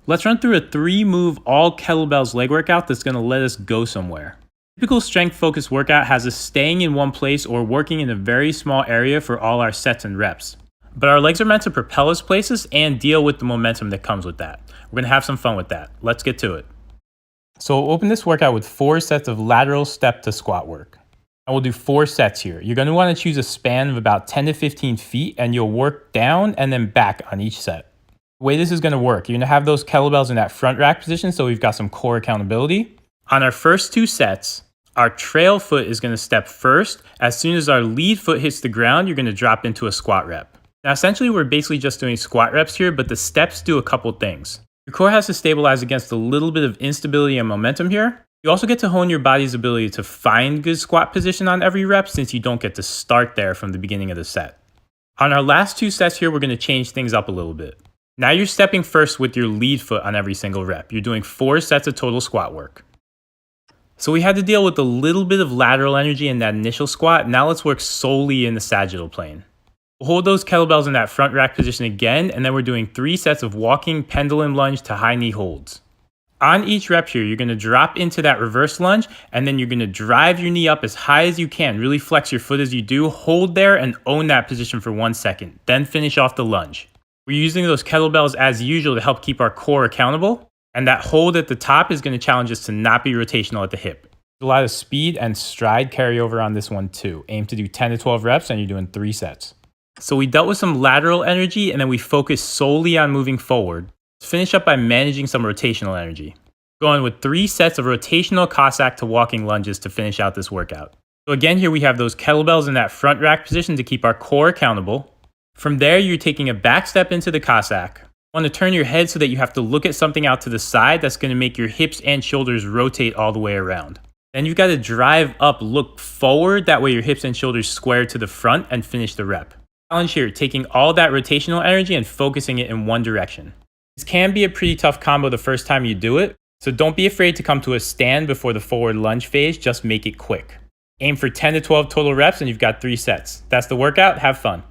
Let's run through a 3-move all kettlebells leg workout that's going to let us go somewhere. Typical strength focused workout has us staying in one place or working in a very small area for all our sets and reps. But our legs are meant to propel us places and deal with the momentum that comes with that. We're going to have some fun with that. Let's get to it. So we'll open this workout with 4 sets of lateral step to squat work. And we'll do 4 sets here. You're going to want to choose a span of about 10 to 15 feet and you'll work down and then back on each set. The way this is going to work, you're going to have those kettlebells in that front rack position so we've got some core accountability. On our first 2 sets, our trail foot is going to step first. As soon as our lead foot hits the ground, you're going to drop into a squat rep. Now essentially we're basically just doing squat reps here, but the steps do a couple things. Your core has to stabilize against a little bit of instability and momentum here. You also get to hone your body's ability to find good squat position on every rep since you don't get to start there from the beginning of the set. On our last 2 sets here, we're going to change things up a little bit. Now you're stepping first with your lead foot on every single rep. You're doing 4 sets of total squat work. So we had to deal with a little bit of lateral energy in that initial squat. Now let's work solely in the sagittal plane. We'll hold those kettlebells in that front rack position again, and then we're doing 3 sets of walking pendulum lunge to high knee holds. On each rep here, you're going to drop into that reverse lunge, and then you're going to drive your knee up as high as you can. Really flex your foot as you do. Hold there and own that position for 1 second. Then finish off the lunge. We're using those kettlebells as usual to help keep our core accountable. And that hold at the top is going to challenge us to not be rotational at the hip. A lot of speed and stride carry over on this one too. Aim to do 10 to 12 reps and you're doing 3 sets. So we dealt with some lateral energy and then we focused solely on moving forward. Let's finish up by managing some rotational energy. Going with 3 sets of rotational Cossack to walking lunges to finish out this workout. So again, here we have those kettlebells in that front rack position to keep our core accountable. From there, you're taking a back step into the Cossack. You want to turn your head so that you have to look at something out to the side that's going to make your hips and shoulders rotate all the way around. Then you've got to drive up, look forward, that way your hips and shoulders square to the front and finish the rep. Challenge here, taking all that rotational energy and focusing it in one direction. This can be a pretty tough combo the first time you do it, so don't be afraid to come to a stand before the forward lunge phase, just make it quick. Aim for 10 to 12 total reps and you've got 3 sets. That's the workout, have fun.